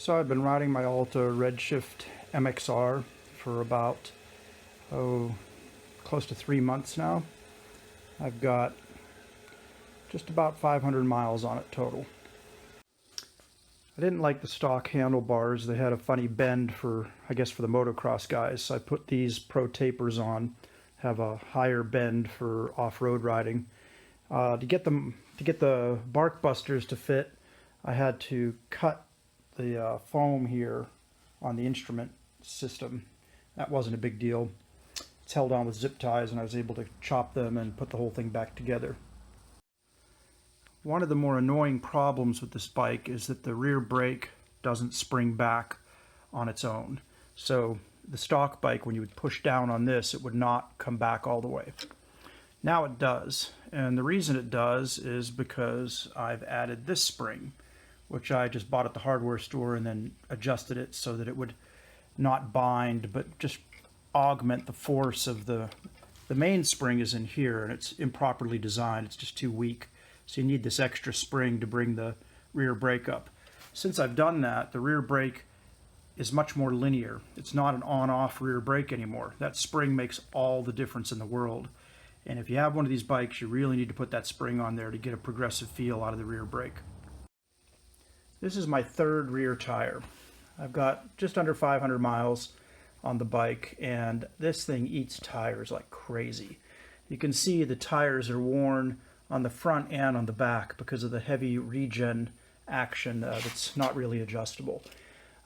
So I've been riding my Alta Redshift MXR for about, close to 3 months now. I've got just about 500 miles on it total. I didn't like the stock handlebars. They had a funny bend for, I guess, for the motocross guys. So I put these pro tapers on, have a higher bend for off-road riding. To get the bark busters to fit, I had to cut the foam here on the instrument system. That wasn't a big deal. It's held on with zip ties, and I was able to chop them and put the whole thing back together. One of the more annoying problems with this bike is that the rear brake doesn't spring back on its own. So the stock bike, when you would push down on this, it would not come back all the way. Now it does, and the reason it does is because I've added this spring, which I just bought at the hardware store and then adjusted it so that it would not bind but just augment the force of the main spring is in here, and it's improperly designed. It's just too weak. So you need this extra spring to bring the rear brake up. Since I've done that, the rear brake is much more linear. It's not an on-off rear brake anymore. That spring makes all the difference in the world. And if you have one of these bikes, you really need to put that spring on there to get a progressive feel out of the rear brake. This is my third rear tire. I've got just under 500 miles on the bike, and this thing eats tires like crazy. You can see the tires are worn on the front and on the back because of the heavy regen action that's not really adjustable.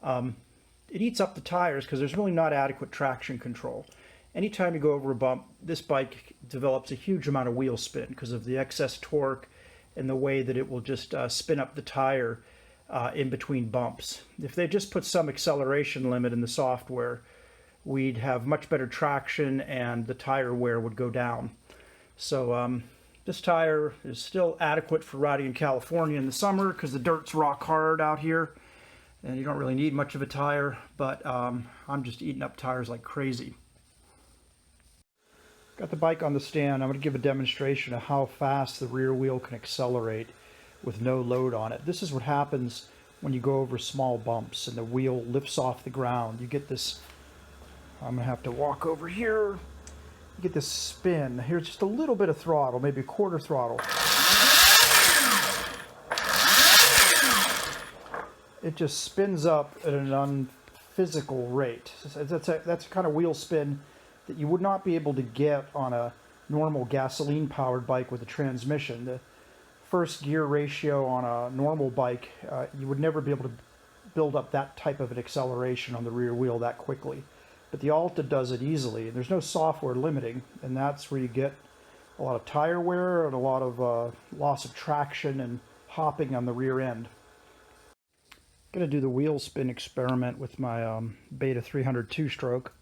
It eats up the tires because there's really not adequate traction control. Anytime you go over a bump, this bike develops a huge amount of wheel spin because of the excess torque and the way that it will just spin up the tire in between bumps. If they just put some acceleration limit in the software, we'd have much better traction and the tire wear would go down. So this tire is still adequate for riding in California in the summer because the dirt's rock hard out here and you don't really need much of a tire, but I'm just eating up tires like crazy. Got the bike on the stand. I'm going to give a demonstration of how fast the rear wheel can accelerate with no load on it. This is what happens when you go over small bumps and the wheel lifts off the ground. You get this, I'm going to have to walk over here. You get this spin. Here's just a little bit of throttle, maybe a quarter throttle. It just spins up at an unphysical rate. That's a kind of wheel spin that you would not be able to get on a normal gasoline-powered bike with a transmission. The first gear ratio on a normal bike, you would never be able to build up that type of an acceleration on the rear wheel that quickly. But the Alta does it easily, and there's no software limiting, and that's where you get a lot of tire wear and a lot of loss of traction and hopping on the rear end. I'm going to do the wheel spin experiment with my Beta 300 two-stroke.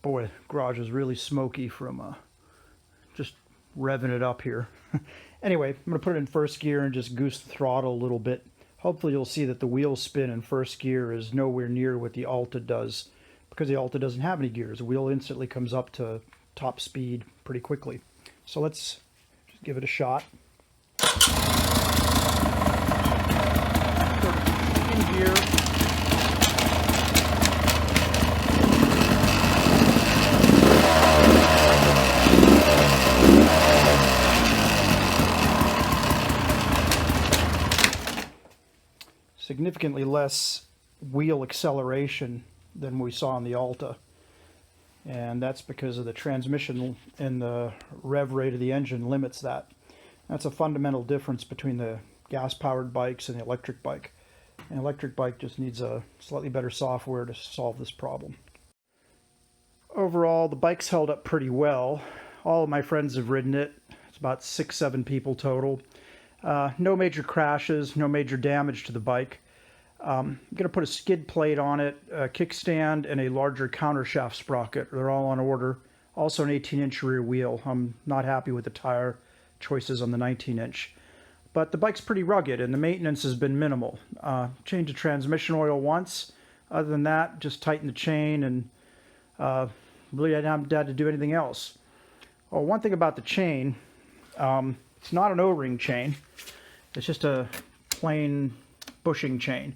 Boy, garage is really smoky from just revving it up here. Anyway, I'm going to put it in first gear and just goose the throttle a little bit. Hopefully you'll see that the wheel spin in first gear is nowhere near what the Alta does, because the Alta doesn't have any gears. The wheel instantly comes up to top speed pretty quickly. So let's just give it a shot. In gear. Significantly less wheel acceleration than we saw on the Alta, and that's because of the transmission and the rev rate of the engine limits that. That's a fundamental difference between the gas-powered bikes and the electric bike. An electric bike just needs a slightly better software to solve this problem. Overall, the bike's held up pretty well. All of my friends have ridden it. It's about 6-7 people total. No major crashes, no major damage to the bike. I'm going to put a skid plate on it, a kickstand, and a larger countershaft sprocket. They're all on order. Also an 18-inch rear wheel. I'm not happy with the tire choices on the 19-inch. But the bike's pretty rugged, and the maintenance has been minimal. Changed the transmission oil once. Other than that, just tighten the chain, and really I haven't had to do anything else. Oh, one thing about the chain, it's not an O-ring chain. It's just a plain bushing chain.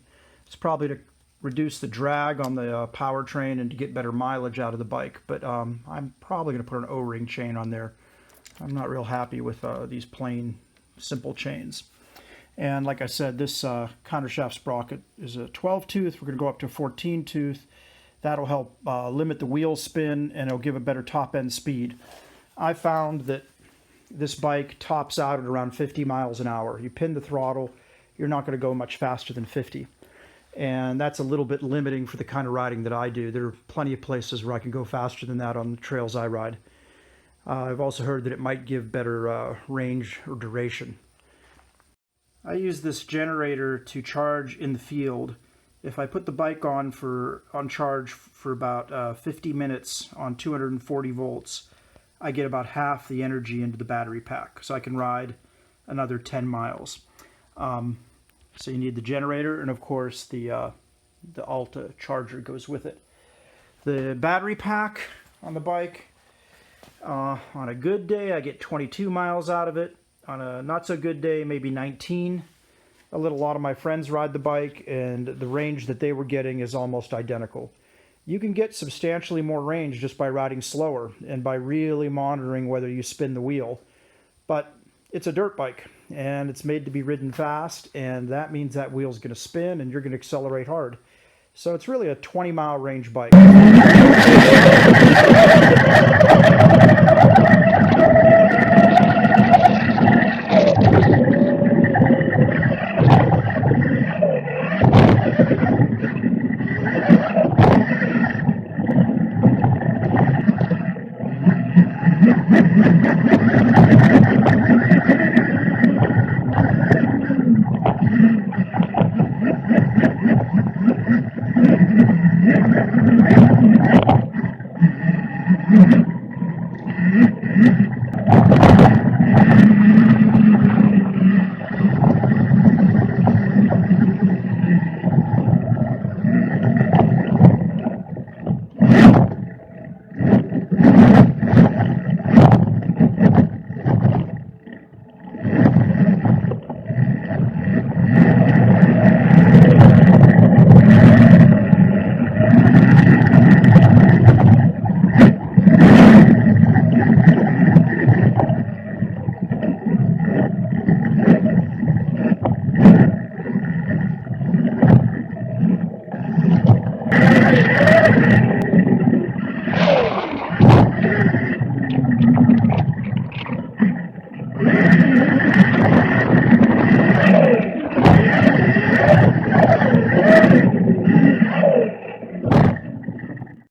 It's probably to reduce the drag on the powertrain and to get better mileage out of the bike. But I'm probably going to put an O-ring chain on there. I'm not real happy with these plain, simple chains. And like I said, this countershaft sprocket is a 12 tooth. We're going to go up to a 14 tooth. That'll help limit the wheel spin, and it'll give a better top end speed. I found that this bike tops out at around 50 miles an hour. You pin the throttle, you're not going to go much faster than 50. And that's a little bit limiting for the kind of riding that I do. There are plenty of places where I can go faster than that on the trails I ride. I've also heard that it might give better range or duration. I use this generator to charge in the field. If I put the bike on charge for about 50 minutes on 240 volts, I get about half the energy into the battery pack, so I can ride another 10 miles. So you need the generator, and of course the Alta charger goes with it. The battery pack on the bike, on a good day I get 22 miles out of it. On a not so good day, maybe 19. A lot of my friends ride the bike, and the range that they were getting is almost identical. You can get substantially more range just by riding slower and by really monitoring whether you spin the wheel. But it's a dirt bike, and it's made to be ridden fast, and that means that wheel's going to spin and you're going to accelerate hard. So it's really a 20-mile range bike.